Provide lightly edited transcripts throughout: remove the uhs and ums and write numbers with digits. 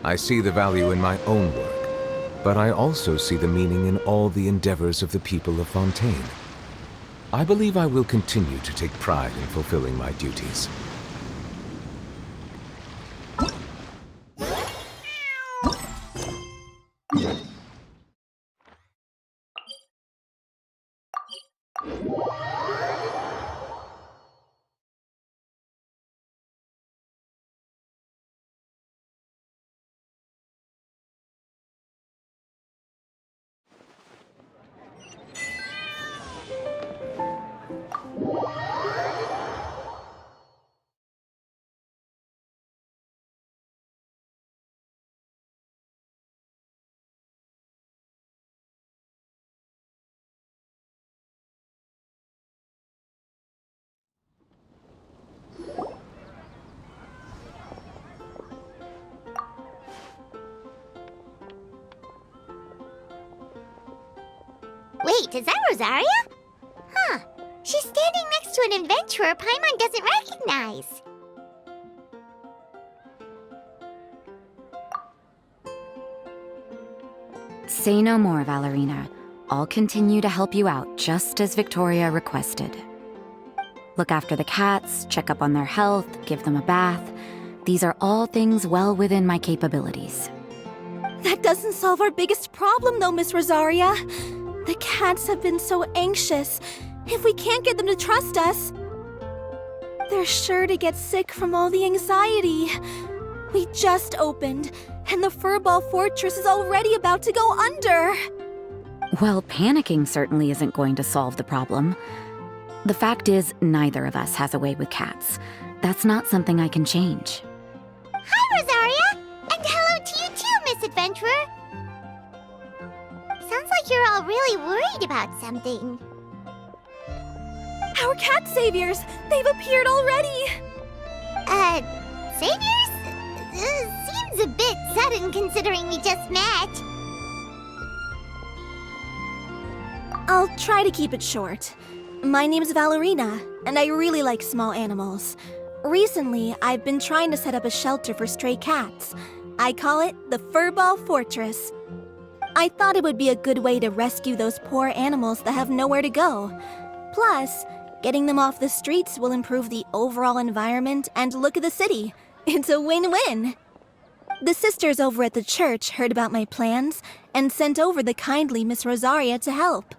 I see the value in my own work, but I also see the meaning in all the endeavors of the people of Fontaine. I believe I will continue to take pride in fulfilling my duties. Wait, is that Rosaria? Huh. She's standing next to an adventurer Paimon doesn't recognize. Say no more, Valerina. I'll continue to help you out, just as Victoria requested. Look after the cats, check up on their health, give them a bath. These are all things well within my capabilities. That doesn't solve our biggest problem, though, Miss Rosaria. The cats have been so anxious. If we can't get them to trust us, they're sure to get sick from all the anxiety. We just opened, and the Furball Fortress is already about to go under. Well, panicking certainly isn't going to solve the problem. The fact is, neither of us has a way with cats. That's not something I can change. Hi, Rosaria! And hello to you too, Miss Adventurer! Sounds like you're all really worried about something. Our cat saviors! They've appeared already! Saviors? Seems a bit sudden considering we just met. I'll try to keep it short. My name's Valerina, and I really like small animals. Recently, I've been trying to set up a shelter for stray cats. I call it the Furball Fortress. I thought it would be a good way to rescue those poor animals that have nowhere to go. Plus, getting them off the streets will improve the overall environment and look of the city. It's a win-win. The sisters over at the church heard about my plans and sent over the kindly Miss Rosaria to help.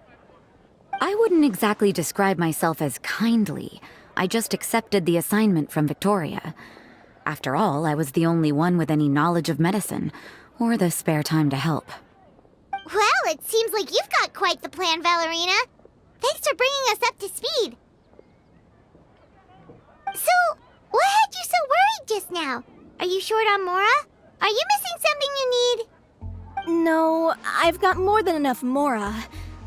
I wouldn't exactly describe myself as kindly. I just accepted the assignment from Victoria. After all, I was the only one with any knowledge of medicine, or the spare time to help. Well, it seems like you've got quite the plan, Valerina. Thanks for bringing us up to speed. So, what had you so worried just now? Are you short on Mora? Are you missing something you need? No, I've got more than enough Mora.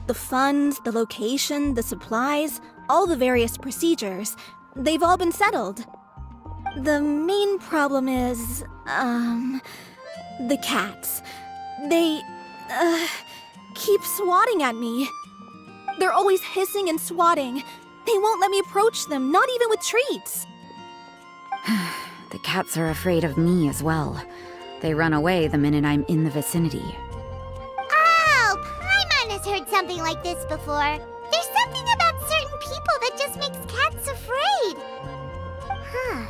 The funds, the location, the supplies, all the various procedures, they've all been settled. The main problem is, the cats. They, keep swatting at me. They're always hissing and swatting. They won't let me approach them, not even with treats. The cats are afraid of me as well. They run away the minute I'm in the vicinity. Oh, Paimon has heard something like this before. There's something about certain people that just makes cats afraid. Huh.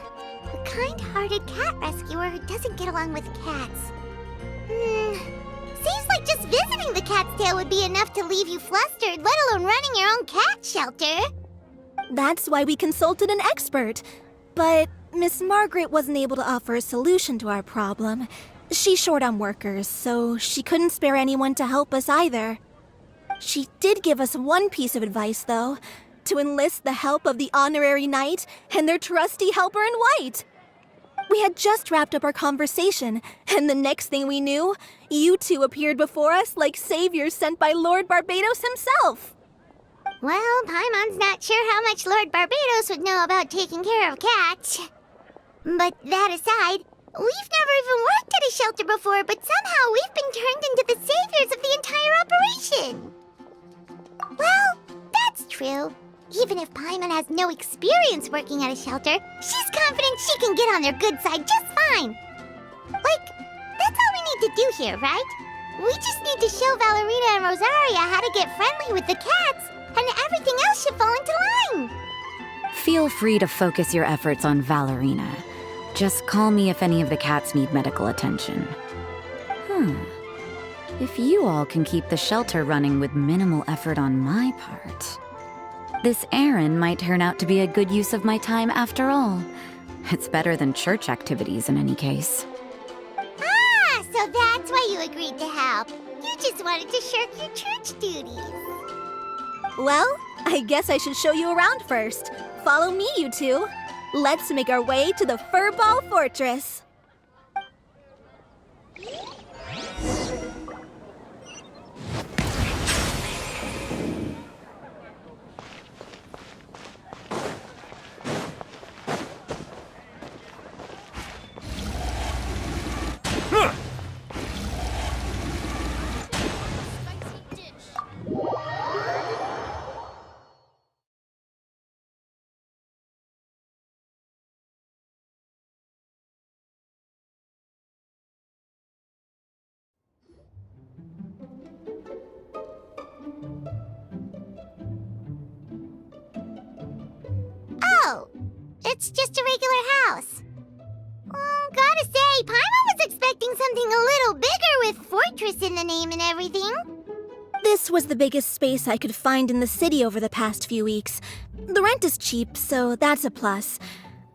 A kind-hearted cat rescuer who doesn't get along with cats. Seems like just visiting the cat's tail would be enough to leave you flustered, let alone running your own cat shelter. That's why we consulted an expert. But Miss Margaret wasn't able to offer a solution to our problem. She's short on workers, so she couldn't spare anyone to help us either. She did give us one piece of advice, though, to enlist the help of the Honorary Knight and their trusty helper in white. We had just wrapped up our conversation, and the next thing we knew, you two appeared before us like saviors sent by Lord Barbados himself. Well, Paimon's not sure how much Lord Barbados would know about taking care of cats. But that aside, we've never even worked at a shelter before, but somehow we've been turned into the saviors of the entire operation. Well, that's true. Even if Paimon has no experience working at a shelter, she's confident she can get on their good side just fine. Like, that's do here, right? We just need to show Valerina and Rosaria how to get friendly with the cats, and everything else should fall into line. Feel free to focus your efforts on Valerina. Just call me if any of the cats need medical attention. If you all can keep the shelter running with minimal effort on my part, this errand might turn out to be a good use of my time after all. It's better than church activities in any case. Ah, so that's why you agreed to help. You just wanted to shirk your church duties. Well, I guess I should show you around first. Follow me, you two. Let's make our way to the Furball Fortress. Oh, it's just a regular house. Gotta say, Paimon was expecting something a little bigger with Fortress in the name and everything. This was the biggest space I could find in the city over the past few weeks. The rent is cheap, so that's a plus.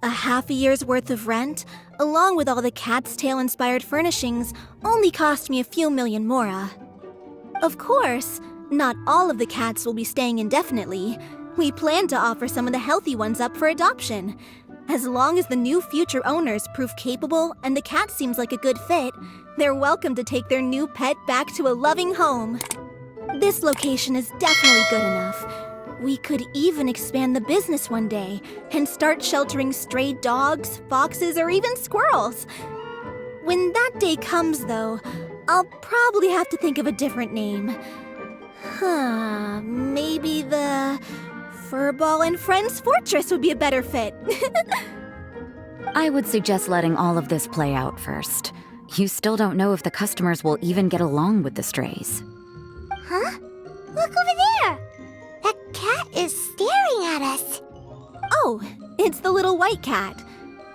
A half a year's worth of rent, along with all the Cat's Tail-inspired furnishings, only cost me a few million mora. Of course, not all of the cats will be staying indefinitely. We plan to offer some of the healthy ones up for adoption. As long as the new future owners prove capable and the cat seems like a good fit, they're welcome to take their new pet back to a loving home. This location is definitely good enough. We could even expand the business one day and start sheltering stray dogs, foxes, or even squirrels. When that day comes, though, I'll probably have to think of a different name. Maybe the Furball and Friends Fortress would be a better fit. I would suggest letting all of this play out first. You still don't know if the customers will even get along with the strays. Huh? Look over there! That cat is staring at us. Oh, it's the little white cat.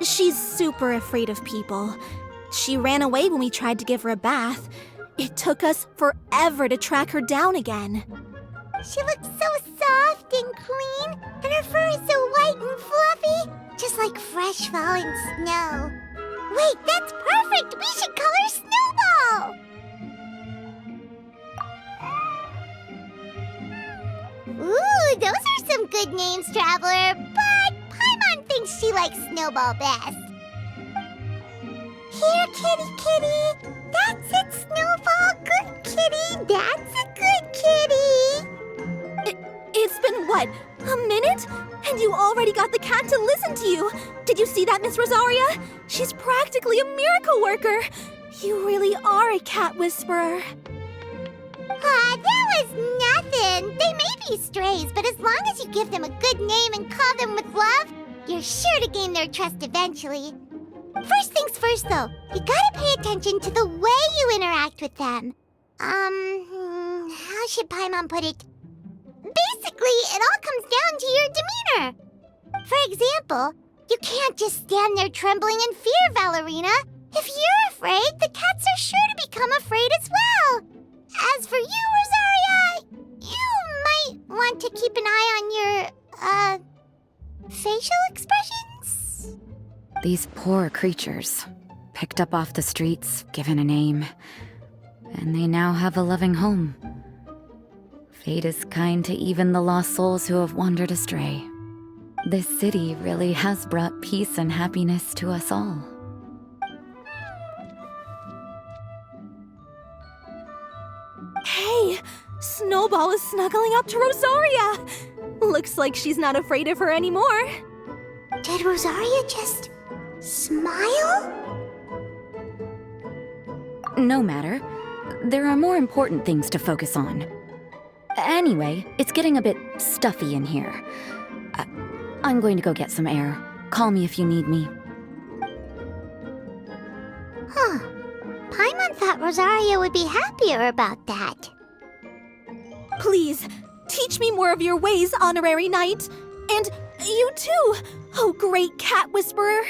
She's super afraid of people. She ran away when we tried to give her a bath. It took us forever to track her down again. She looks so soft and clean, and her fur is so white and fluffy, just like fresh fallen snow. Wait, that's perfect! We should call her Snowball! Ooh, those are some good names, Traveler, but Paimon thinks she likes Snowball best. Here, kitty, kitty. That's it, Snowball. Good kitty. That's a good kitty. It's been, what, a minute? And you already got the cat to listen to you. Did you see that, Miss Rosaria? She's practically a miracle worker. You really are a cat whisperer. That was nothing. They may be strays, but as long as you give them a good name and call them with love, you're sure to gain their trust eventually. First things first, though, you gotta pay attention to the way you interact with them. How should Paimon put it? Basically, it all comes down to your demeanor. For example, you can't just stand there trembling in fear, Valerina. If you're afraid, the cats are sure to become afraid as well. As for you, Rosaria, you might want to keep an eye on your, facial expressions. These poor creatures, picked up off the streets, given a name, and they now have a loving home. Fate is kind to even the lost souls who have wandered astray. This city really has brought peace and happiness to us all. Hey, Snowball is snuggling up to Rosaria. Looks like she's not afraid of her anymore. Did Rosaria just smile? No matter. There are more important things to focus on. Anyway, it's getting a bit stuffy in here. I'm going to go get some air. Call me if you need me. Huh. Paimon thought thought Rosaria would be happier about that. Please, teach me more of your ways, Honorary Knight. And you too, oh great cat whisperer.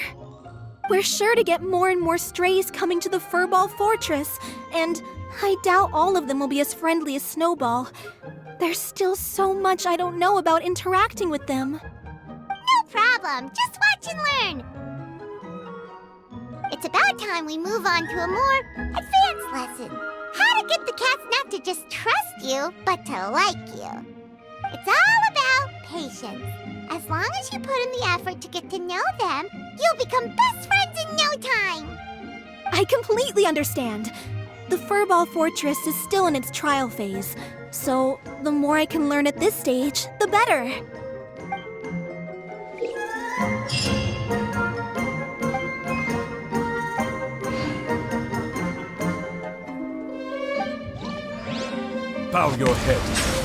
We're sure to get more and more strays coming to the Furball Fortress, and I doubt all of them will be as friendly as Snowball. There's still so much I don't know about interacting with them. No problem. Just watch and learn. It's about time we move on to a more advanced lesson. How to get the cats not to just trust you, but to like you. It's all about patience. As long as you put in the effort to get to know them, you'll become best friends in no time. I completely understand. The Furball Fortress is still in its trial phase, so the more I can learn at this stage, the better. Bow your head.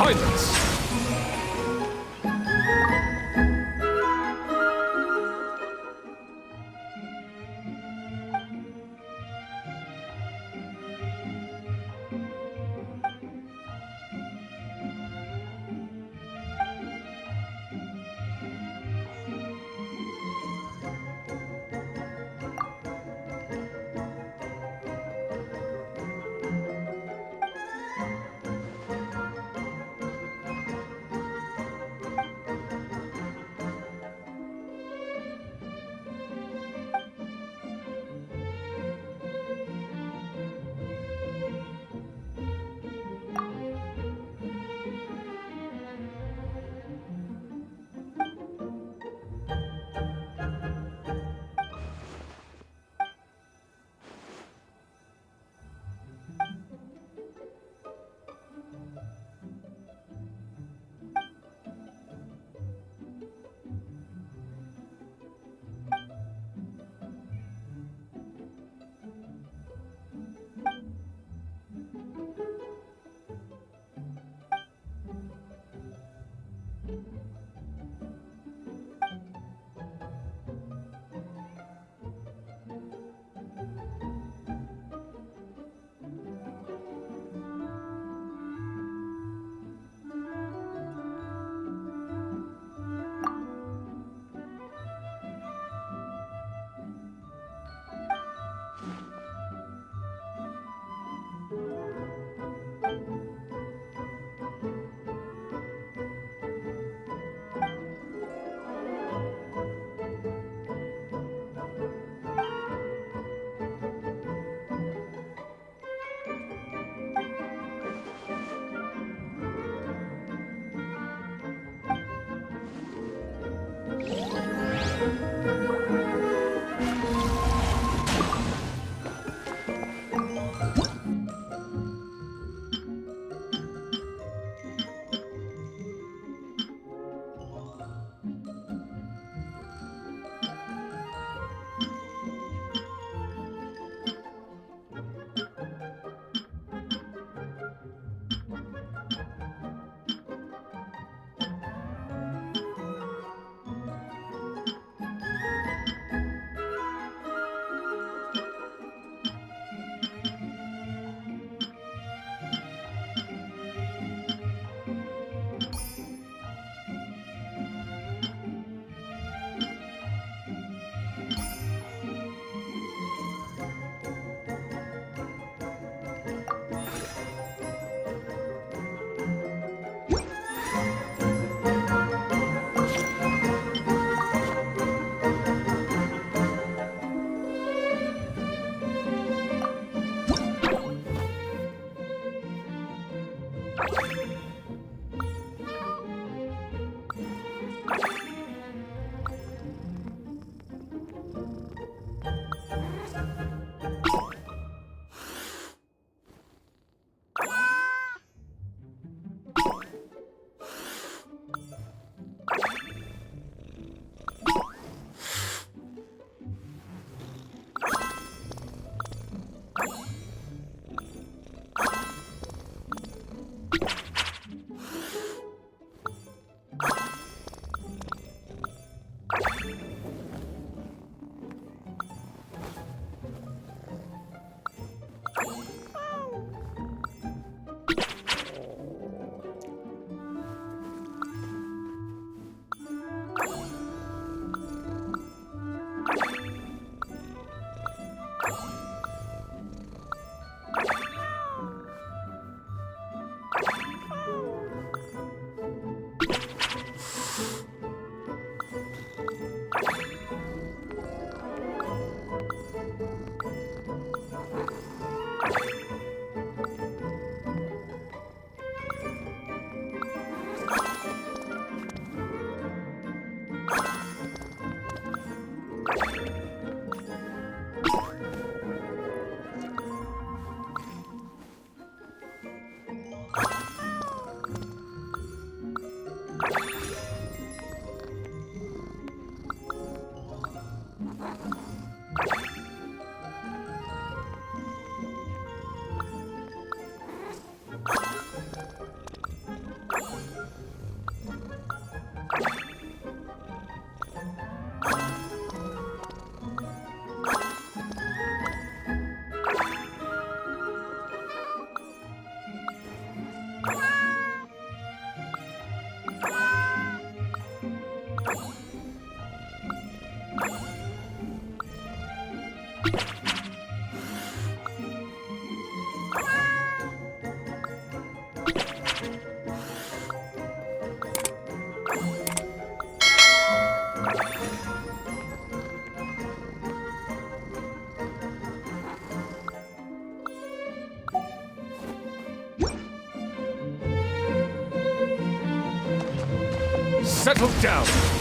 Silence! Settle down!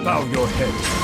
Bow your head.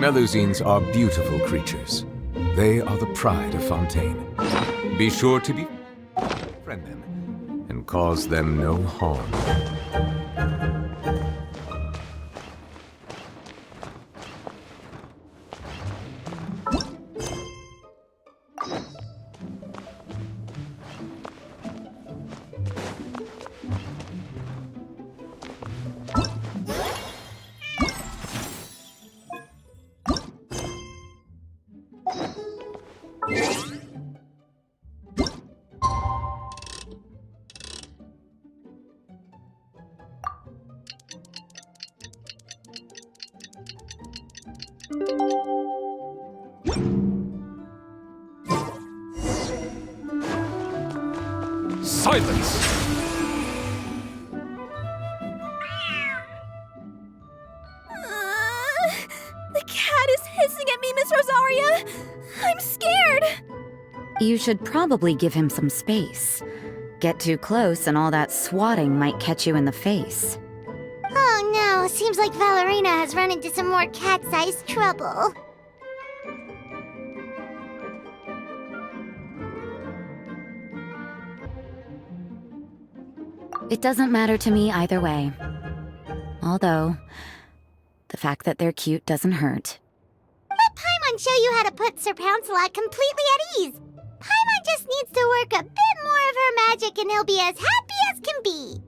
Melusines are beautiful creatures. They are the pride of Fontaine. Be sure to befriend them and cause them no harm. Silence! The cat is hissing at me, Miss Rosaria. I'm scared. You should probably give him some space. Get too close and all that swatting might catch you in the face. Oh no, seems like Valerina has run into some more cat-sized trouble. It doesn't matter to me either way. Although, the fact that they're cute doesn't hurt. Let Paimon show you how to put Sir Pouncelot completely at ease. Paimon just needs to work a bit more of her magic and he'll be as happy as can be.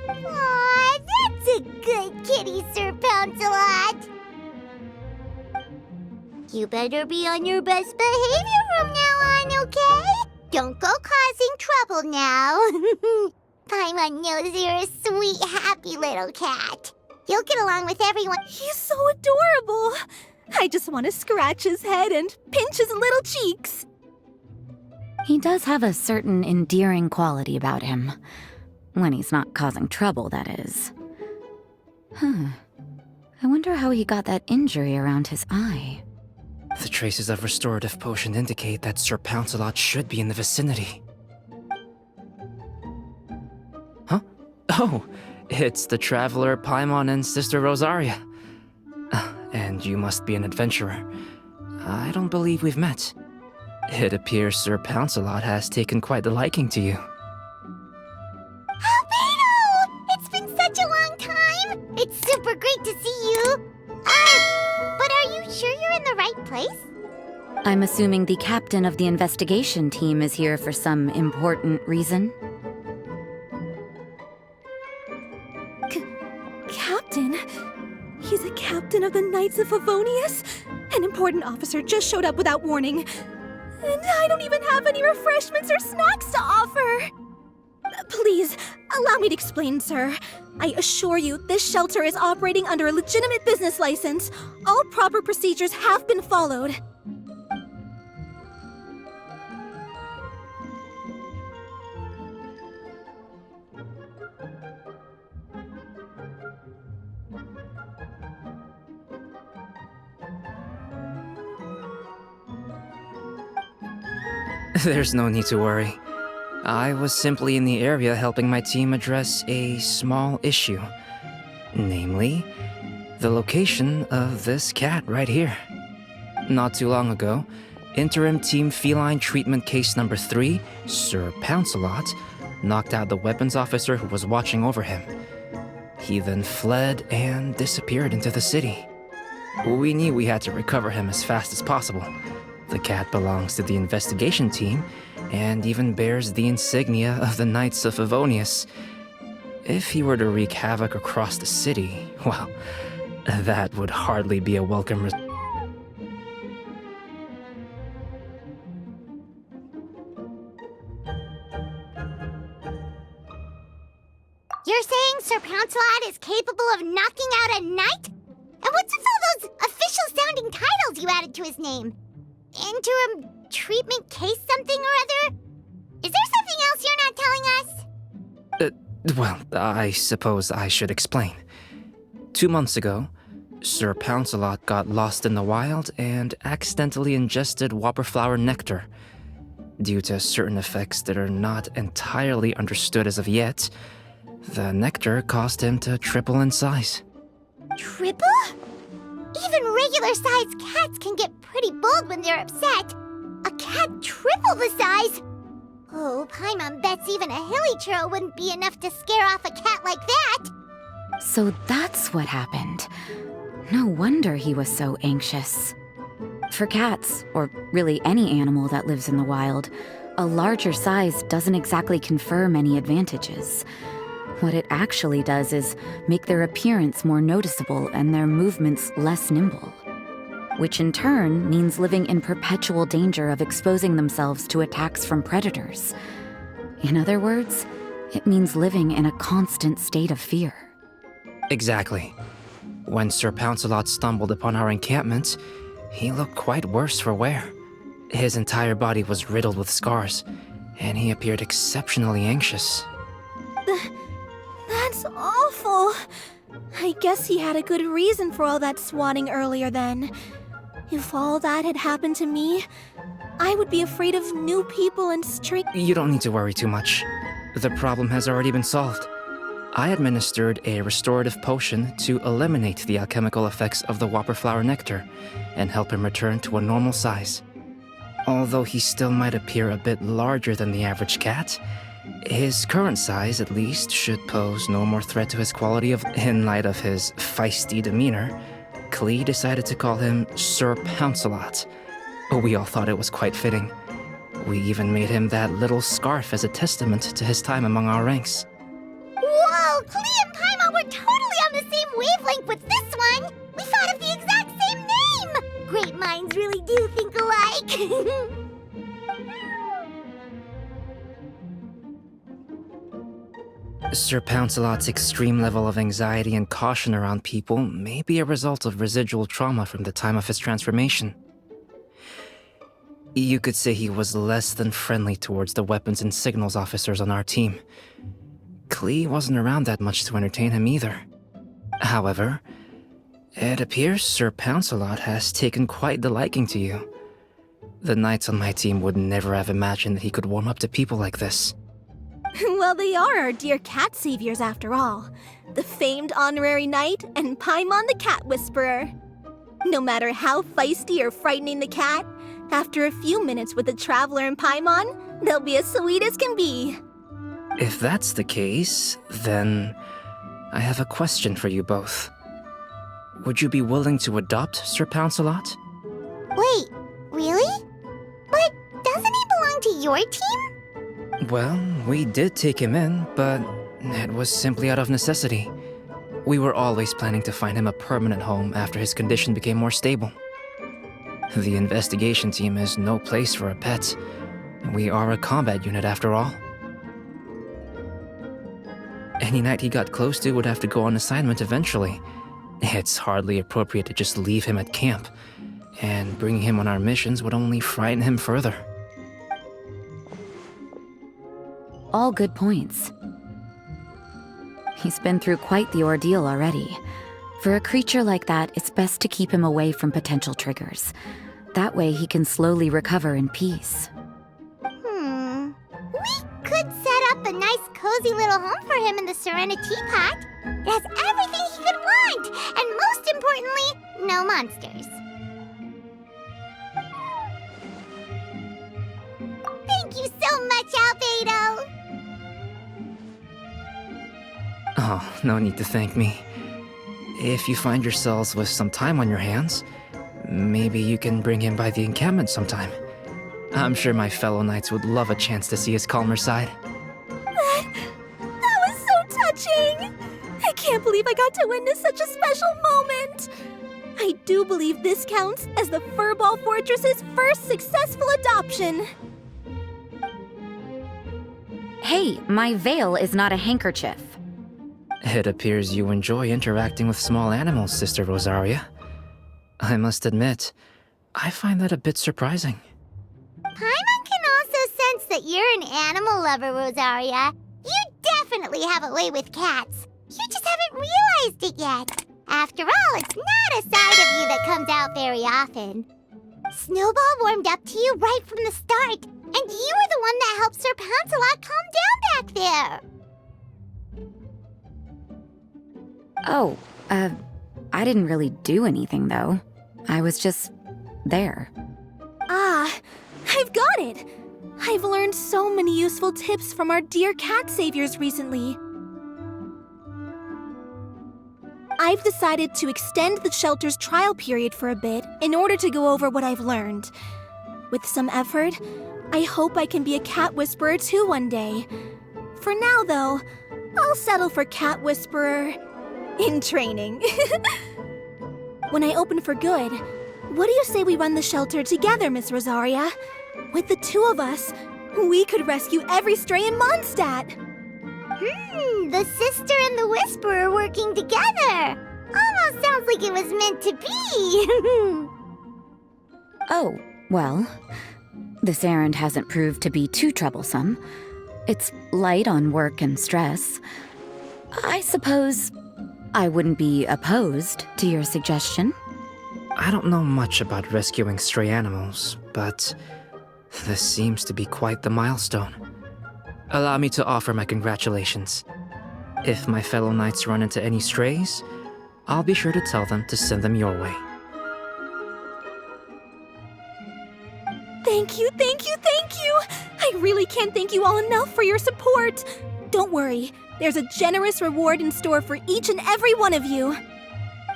Aw, that's a good kitty, Sir Pouncelot. You better be on your best behavior from now on, okay? Don't go causing trouble now. Paimon knows you're a sweet, happy little cat. You'll get along with everyone. He's so adorable. I just want to scratch his head and pinch his little cheeks. He does have a certain endearing quality about him. When he's not causing trouble, that is. I wonder how he got that injury around his eye. The traces of restorative potion indicate that Sir Pouncelot should be in the vicinity. Huh? Oh, it's the traveler Paimon and Sister Rosaria. And you must be an adventurer. I don't believe we've met. It appears Sir Pouncelot has taken quite a liking to you. Albedo! It's been such a long time! It's super great to see you! But are you sure you're in the right place? I'm assuming the captain of the investigation team is here for some important reason? Captain? He's a captain of the Knights of Favonius? An important officer just showed up without warning. And I don't even have any refreshments or snacks to offer. Please, allow me to explain, sir. I assure you, this shelter is operating under a legitimate business license. All proper procedures have been followed. There's no need to worry. I was simply in the area helping my team address a small issue. Namely, the location of this cat right here. Not too long ago, Interim Team Feline Treatment Case Number 3, Sir Pouncelot, knocked out the weapons officer who was watching over him. He then fled and disappeared into the city. We knew we had to recover him as fast as possible. The cat belongs to the investigation team, and even bears the insignia of the Knights of Favonius. If he were to wreak havoc across the city, well, that would hardly be a welcome You're saying Sir Pouncelot is capable of knocking out a knight? And what's with all those official-sounding titles you added to his name? Interim treatment case something or other? Is there something else you're not telling us? Well, I suppose I should explain. 2 months ago, Sir Pouncelot got lost in the wild and accidentally ingested whopperflower nectar. Due to certain effects that are not entirely understood as of yet, the nectar caused him to triple in size. Triple? Even regular-sized cats can get pretty bold when they're upset. A cat triple the size? Oh, Paimon bets even a hilly churl wouldn't be enough to scare off a cat like that. So that's what happened. No wonder he was so anxious. For cats, or really any animal that lives in the wild, a larger size doesn't exactly confer many advantages. What it actually does is make their appearance more noticeable and their movements less nimble, which in turn means living in perpetual danger of exposing themselves to attacks from predators. In other words, it means living in a constant state of fear. Exactly. When Sir Pouncelot stumbled upon our encampment, he looked quite worse for wear. His entire body was riddled with scars, and he appeared exceptionally anxious. That's awful. I guess he had a good reason for all that swatting earlier then. If all that had happened to me, I would be afraid of new people and stray— You don't need to worry too much. The problem has already been solved. I administered a restorative potion to eliminate the alchemical effects of the whopperflower nectar and help him return to a normal size. Although he still might appear a bit larger than the average cat, his current size, at least, should pose no more threat to his quality of— In light of his feisty demeanor, Klee decided to call him Sir Pouncelot. We all thought it was quite fitting. We even made him that little scarf as a testament to his time among our ranks. Whoa, Klee and Paimon were totally on the same wavelength with this one! We thought of the exact same name! Great minds really do think alike! Sir Pouncelot's extreme level of anxiety and caution around people may be a result of residual trauma from the time of his transformation. You could say he was less than friendly towards the weapons and signals officers on our team. Klee wasn't around that much to entertain him either. However, it appears Sir Pouncelot has taken quite the liking to you. The knights on my team would never have imagined that he could warm up to people like this. Well, they are our dear cat saviors after all. The famed honorary knight and Paimon the cat whisperer. No matter how feisty or frightening the cat, after a few minutes with the traveler and Paimon, they'll be as sweet as can be. If that's the case, then I have a question for you both. Would you be willing to adopt Sir Pouncelot? Wait, really? your team? Well, we did take him in, but it was simply out of necessity. We were always planning to find him a permanent home after his condition became more stable. The investigation team is no place for a pet. We are a combat unit after all. Any knight he got close to would have to go on assignment eventually. It's hardly appropriate to just leave him at camp, and bringing him on our missions would only frighten him further. All good points. He's been through quite the ordeal already. For a creature like that, it's best to keep him away from potential triggers. That way he can slowly recover in peace. We could set up a nice cozy little home for him in the Serena Teapot. It has everything he could want, and most importantly, no monsters. Thank you so much, Albedo! Oh, no need to thank me. If you find yourselves with some time on your hands, maybe you can bring him by the encampment sometime. I'm sure my fellow knights would love a chance to see his calmer side. That was so touching! I can't believe I got to witness such a special moment! I do believe this counts as the Furball Fortress's first successful adoption. Hey, my veil is not a handkerchief. It appears you enjoy interacting with small animals, Sister Rosaria. I must admit, I find that a bit surprising. Paimon can also sense that you're an animal lover, Rosaria. You definitely have a way with cats. You just haven't realized it yet. After all, it's not a side of you that comes out very often. Snowball warmed up to you right from the start, and you were the one that helped Sir Pouncelot calm down back there. Oh, I didn't really do anything, though. I was just there. Ah, I've got it! I've learned so many useful tips from our dear cat saviors recently. I've decided to extend the shelter's trial period for a bit in order to go over what I've learned. With some effort, I hope I can be a cat whisperer too one day. For now, though, I'll settle for cat whisperer in training. When I open for good, what do you say we run the shelter together, Miss Rosaria? With the two of us, we could rescue every stray in Mondstadt. The sister and the whisperer working together. Almost sounds like it was meant to be. Oh, well, this errand hasn't proved to be too troublesome. It's light on work and stress. I suppose I wouldn't be opposed to your suggestion. I don't know much about rescuing stray animals, but this seems to be quite the milestone. Allow me to offer my congratulations. If my fellow knights run into any strays, I'll be sure to tell them to send them your way. Thank you, thank you, thank you! I really can't thank you all enough for your support. Don't worry, there's a generous reward in store for each and every one of you.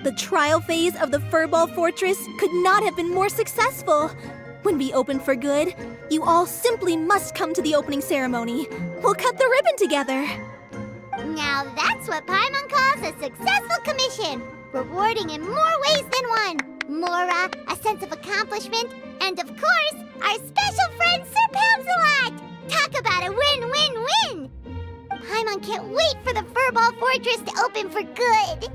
The trial phase of the Furball Fortress could not have been more successful. When we open for good, you all simply must come to the opening ceremony. We'll cut the ribbon together. Now that's what Paimon calls a successful commission. Rewarding in more ways than one. Mora, a sense of accomplishment, and of course, our special friend Sir Pouncelot! Talk about a win-win-win! Paimon can't wait for the Furball Fortress to open for good!